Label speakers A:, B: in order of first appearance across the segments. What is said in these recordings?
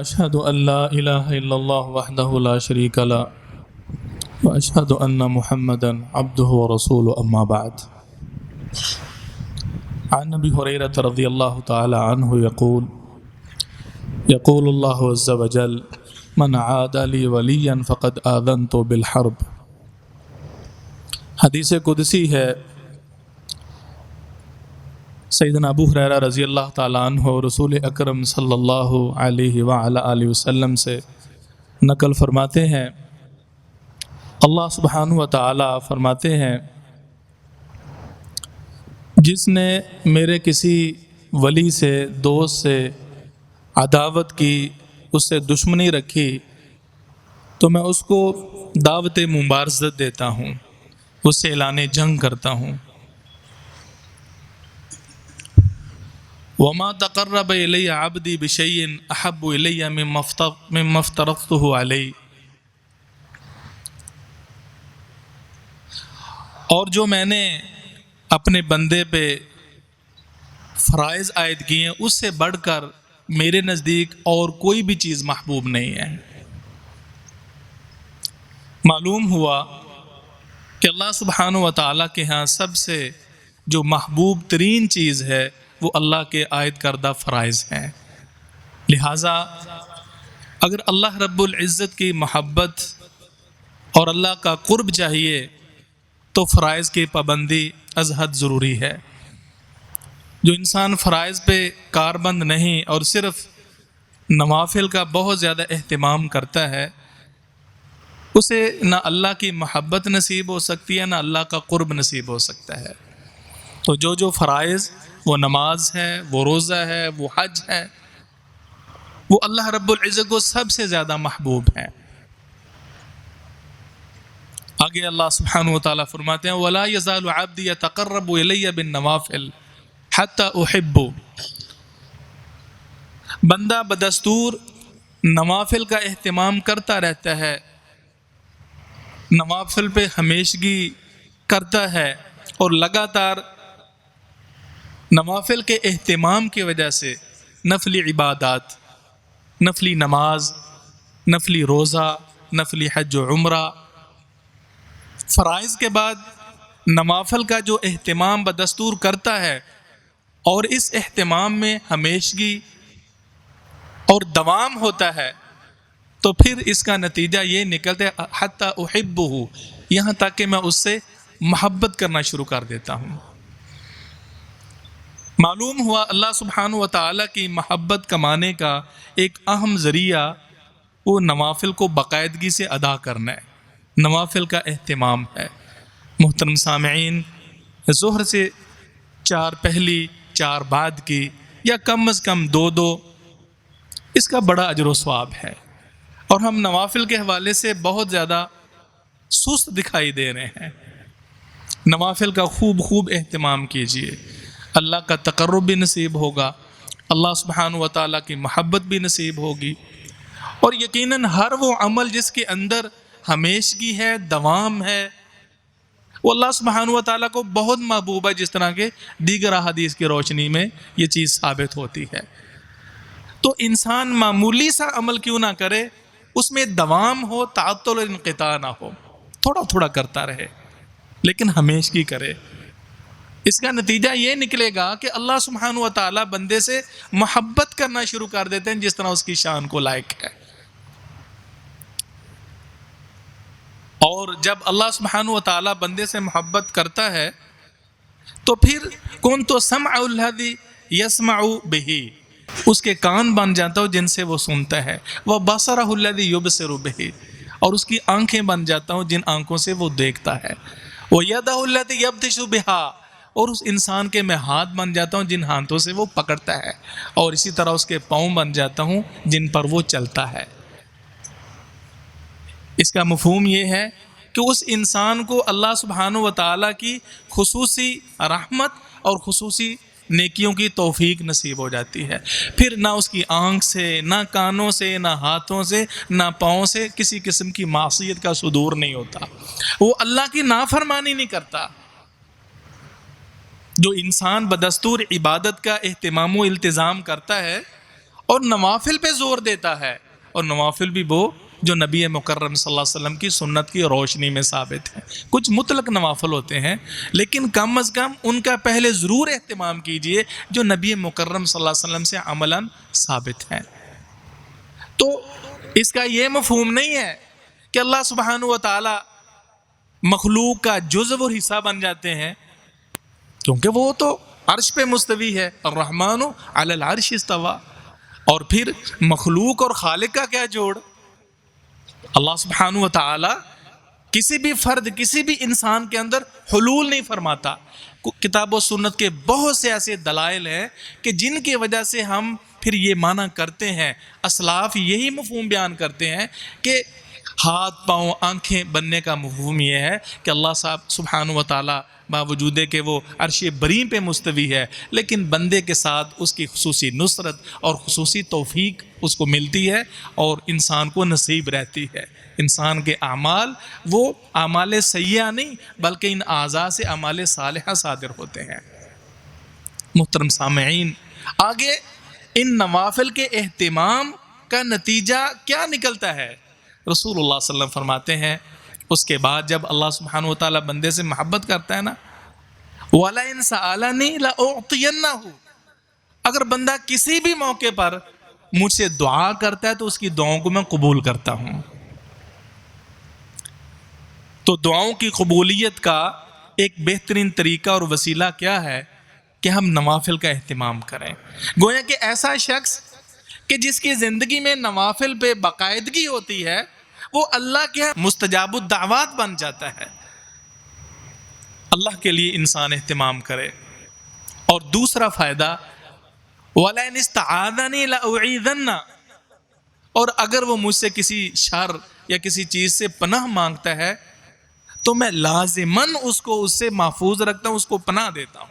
A: وأشهد أن لا إله إلا الله وحده لا شريك له وأشهد أن محمدا عبده ورسوله أما بعد. عن أبي هريرة رضي الله تعالى عنه يقول الله عز وجل من عاد لي وليا فقد آذنت بالحرب. حدیث قدسی ہے، سیدنا ابو ہریرہ رضی اللہ تعالیٰ عنہ رسول اکرم صلی اللہ علیہ وآلہ وسلم سے نقل فرماتے ہیں، اللہ سبحانہ و تعالیٰ فرماتے ہیں، جس نے میرے کسی ولی سے، دوست سے عداوت کی، اس سے دشمنی رکھی، تو میں اس کو دعوت مبارزت دیتا ہوں، اس سے اعلان جنگ کرتا ہوں. وما تقرب الی عبدی بشیء احب الی مما افترضته علیہ. اور جو میں نے اپنے بندے پہ فرائض عائد کیے ہیں، اس سے بڑھ کر میرے نزدیک اور کوئی بھی چیز محبوب نہیں ہے. معلوم ہوا کہ اللہ سبحانہ و تعالیٰ کے ہاں سب سے جو محبوب ترین چیز ہے وہ اللہ کے عائد کردہ فرائض ہیں. لہٰذا اگر اللہ رب العزت کی محبت اور اللہ کا قرب چاہیے تو فرائض کی پابندی از حد ضروری ہے. جو انسان فرائض پہ کاربند نہیں اور صرف نوافل کا بہت زیادہ اہتمام کرتا ہے، اسے نہ اللہ کی محبت نصیب ہو سکتی ہے، نہ اللہ کا قرب نصیب ہو سکتا ہے. تو جو فرائض، وہ نماز ہے، وہ روزہ ہے، وہ حج ہے، وہ اللہ رب العزت کو سب سے زیادہ محبوب ہیں. آگے اللہ سبحانہ و تعالیٰ فرماتے ہیں وَلَا يَزَالُ عَبْدِي يَتَقَرَّبُ إِلَيَّ بِالنَّوَافِلِ حَتَّى أُحِبُّهُ. بندہ بدستور نوافل کا اہتمام کرتا رہتا ہے، نوافل پہ ہمیشگی کرتا ہے، اور لگاتار نوافل کے اہتمام کی وجہ سے نفلی عبادات، نفلی نماز، نفلی روزہ، نفلی حج و عمرہ، فرائض کے بعد نوافل کا جو اہتمام بدستور کرتا ہے اور اس اہتمام میں ہمیشگی اور دوام ہوتا ہے، تو پھر اس کا نتیجہ یہ نکلتا ہے حتی احبہ، یہاں تک کہ میں اس سے محبت کرنا شروع کر دیتا ہوں. معلوم ہوا اللہ سبحانہ و تعالیٰ کی محبت کمانے کا ایک اہم ذریعہ وہ نوافل کو باقاعدگی سے ادا کرنا ہے، نوافل کا اہتمام ہے. محترم سامعین، ظہر سے 4 پہلی 4 بعد کی، یا کم از کم 2 اس کا بڑا اجر و ثواب ہے. اور ہم نوافل کے حوالے سے بہت زیادہ سست دکھائی دے رہے ہیں. نوافل کا خوب اہتمام کیجیے، اللہ کا تقرب بھی نصیب ہوگا، اللہ سبحانہ و تعالیٰ کی محبت بھی نصیب ہوگی. اور یقیناً ہر وہ عمل جس کے اندر ہمیشگی ہے، دوام ہے، وہ اللہ سبحانہ و تعالیٰ کو بہت محبوب ہے، جس طرح کے دیگر احادیث کی روشنی میں یہ چیز ثابت ہوتی ہے. تو انسان معمولی سا عمل کیوں نہ کرے، اس میں دوام ہو، تعطل اور انقطاع نہ ہو، تھوڑا کرتا رہے لیکن ہمیشگی کرے. اس کا نتیجہ یہ نکلے گا کہ اللہ سبحانہ و تعالیٰ بندے سے محبت کرنا شروع کر دیتے ہیں جس طرح اس کی شان کو لائق ہے. اور جب اللہ سبحانہ و تعالیٰ بندے سے محبت کرتا ہے تو پھر کنت سمع الذی یسمع بہ، اس کے کان بن جاتا ہوں جن سے وہ سنتا ہے، وبصرہ الذی یبصر بہ، اور اس کی آنکھیں بن جاتا ہوں جن آنکھوں سے وہ دیکھتا ہے، ویدہ التی یبطش بہا، اور اس انسان کے میں ہاتھ بن جاتا ہوں جن ہاتھوں سے وہ پکڑتا ہے، اور اسی طرح اس کے پاؤں بن جاتا ہوں جن پر وہ چلتا ہے. اس کا مفہوم یہ ہے کہ اس انسان کو اللہ سبحانہ و تعالیٰ کی خصوصی رحمت اور خصوصی نیکیوں کی توفیق نصیب ہو جاتی ہے. پھر نہ اس کی آنکھ سے، نہ کانوں سے، نہ ہاتھوں سے، نہ پاؤں سے کسی قسم کی معصیت کا صدور نہیں ہوتا، وہ اللہ کی نافرمانی نہیں کرتا. جو انسان بدستور عبادت کا اہتمام و التزام کرتا ہے اور نوافل پہ زور دیتا ہے، اور نوافل بھی وہ جو نبی مکرم صلی اللہ علیہ وسلم کی سنت کی روشنی میں ثابت ہیں۔ کچھ مطلق نوافل ہوتے ہیں، لیکن کم از کم ان کا پہلے ضرور اہتمام کیجئے جو نبی مکرم صلی اللہ علیہ وسلم سے عملاً ثابت ہیں۔ تو اس کا یہ مفہوم نہیں ہے کہ اللہ سبحانہ و تعالی مخلوق کا جزو اور حصہ بن جاتے ہیں، کیونکہ وہ تو عرش پہ مستوی ہے، الرحمن علی العرش استویٰ۔ اور پھر مخلوق اور خالق کا کیا جوڑ؟ اللہ سبحانہ و تعالی کسی بھی فرد، کسی بھی انسان کے اندر حلول نہیں فرماتا۔ کتاب و سنت کے بہت سے ایسے دلائل ہیں کہ جن کی وجہ سے ہم پھر یہ معنی کرتے ہیں، اسلاف یہی مفہوم بیان کرتے ہیں کہ ہاتھ پاؤں آنکھیں بننے کا مفہوم یہ ہے کہ اللہ صاحب سبحانہ و تعالی باوجود کہ وہ عرش بری پہ مستوی ہے، لیکن بندے کے ساتھ اس کی خصوصی نصرت اور خصوصی توفیق اس کو ملتی ہے اور انسان کو نصیب رہتی ہے۔ انسان کے اعمال وہ اعمال سیئہ نہیں بلکہ ان اعضاء سے اعمال صالحہ صادر ہوتے ہیں۔ محترم سامعین، آگے ان نوافل کے اہتمام کا نتیجہ کیا نکلتا ہے؟ رسول اللہ صلی اللہ علیہ وسلم فرماتے ہیں اس کے بعد جب اللہ سبحانہ و تعالیٰ بندے سے محبت کرتا ہے نا، وَلَئِن سَأَلَنِي لَأُعْطِيَنَّهُ، اگر بندہ کسی بھی موقع پر مجھ سے دعا کرتا ہے تو اس کی دعاؤں کو میں قبول کرتا ہوں۔ تو دعاؤں کی قبولیت کا ایک بہترین طریقہ اور وسیلہ کیا ہے کہ ہم نوافل کا اہتمام کریں۔ گویا کہ ایسا شخص کہ جس کی زندگی میں نوافل پہ باقاعدگی ہوتی ہے، وہ اللہ کے مستجاب الدعوات بن جاتا ہے۔ اللہ کے لیے انسان اہتمام کرے۔ اور دوسرا فائدہ، وَلَئِنِ اسْتَعَاذَنِي لَأُعِيذَنَّهُ، اور اگر وہ مجھ سے کسی شر یا کسی چیز سے پناہ مانگتا ہے تو میں لازماً اس سے محفوظ رکھتا ہوں، اس کو پناہ دیتا ہوں۔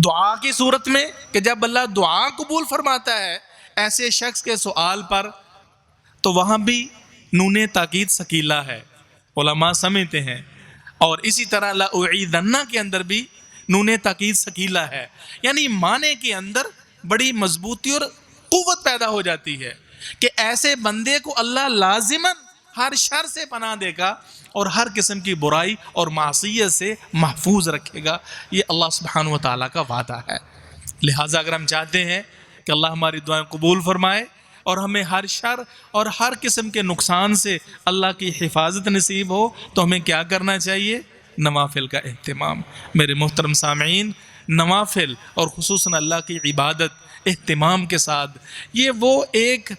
A: دعا کی صورت میں کہ جب اللہ دعا قبول فرماتا ہے ایسے شخص کے سوال پر، تو وہاں بھی نون تاکید ثقیلہ ہے، علماء سمجھتے ہیں۔ اور اسی طرح لَأُعِيذَنَّ کے اندر بھی نون تاکید ثقیلہ ہے، یعنی معنی کے اندر بڑی مضبوطی اور قوت پیدا ہو جاتی ہے کہ ایسے بندے کو اللہ لازماً ہر شر سے پناہ دے گا اور ہر قسم کی برائی اور معصیت سے محفوظ رکھے گا۔ یہ اللہ سبحانہ و تعالیٰ کا وعدہ ہے۔ لہٰذا اگر ہم چاہتے ہیں کہ اللہ ہماری دعائیں قبول فرمائے اور ہمیں ہر شر اور ہر قسم کے نقصان سے اللہ کی حفاظت نصیب ہو، تو ہمیں کیا کرنا چاہیے؟ نوافل کا اہتمام۔ میرے محترم سامعین، نوافل اور خصوصاً اللہ کی عبادت اہتمام کے ساتھ یہ وہ ایک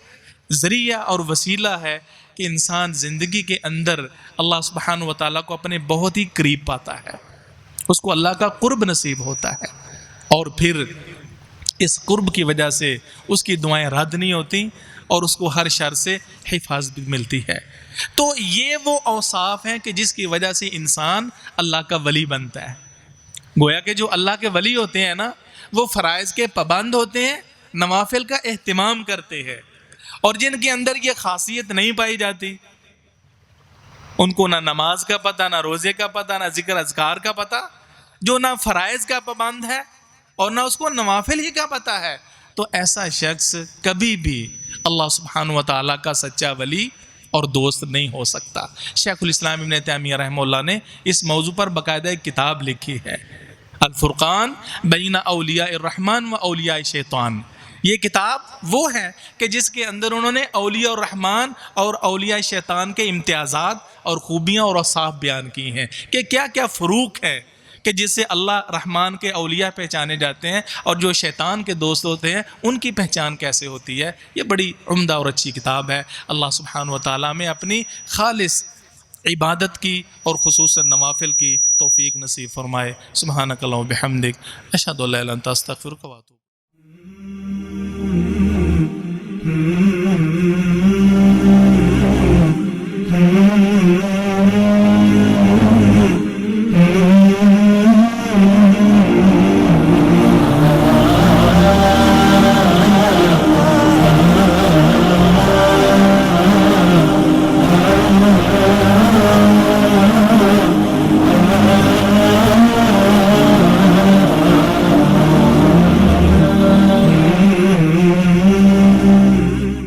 A: ذریعہ اور وسیلہ ہے کہ انسان زندگی کے اندر اللہ سبحانہ و تعالیٰ کو اپنے بہت ہی قریب پاتا ہے، اس کو اللہ کا قرب نصیب ہوتا ہے، اور پھر اس قرب کی وجہ سے اس کی دعائیں رد نہیں ہوتی اور اس کو ہر شر سے حفاظت بھی ملتی ہے۔ تو یہ وہ اوصاف ہیں کہ جس کی وجہ سے انسان اللہ کا ولی بنتا ہے۔ گویا کہ جو اللہ کے ولی ہوتے ہیں نا، وہ فرائض کے پابند ہوتے ہیں، نوافل کا اہتمام کرتے ہیں، اور جن کے اندر یہ خاصیت نہیں پائی جاتی، ان کو نہ نماز کا پتہ، نہ روزے کا پتہ، نہ ذکر اذکار کا پتہ، جو نہ فرائض کا پابند ہے اور نہ اس کو نوافل ہی کا پتہ ہے، تو ایسا شخص کبھی بھی اللہ سبحانہ و تعالیٰ کا سچا ولی اور دوست نہیں ہو سکتا۔ شیخ الاسلام ابن تیمیہ رحمہ اللہ نے اس موضوع پر باقاعدہ ایک کتاب لکھی ہے، الفرقان بین اولیاء الرحمن و اولیاء شیطان۔ یہ کتاب وہ ہے کہ جس کے اندر انہوں نے اولیاء الرحمن اور اولیاء شیطان کے امتیازات اور خوبیاں اور اوصاف بیان کی ہیں کہ کیا کیا فروق ہے کہ جس سے اللہ رحمان کے اولیاء پہچانے جاتے ہیں اور جو شیطان کے دوست ہوتے ہیں ان کی پہچان کیسے ہوتی ہے۔ یہ بڑی عمدہ اور اچھی کتاب ہے۔ اللہ سبحانہ و تعالیٰ میں اپنی خالص عبادت کی اور خصوصاً نوافل کی توفیق نصیب فرمائے۔ سبحانک اللہم و بحمدک، اشہد ان لا الہ الا انت، استغفرک و اتوب۔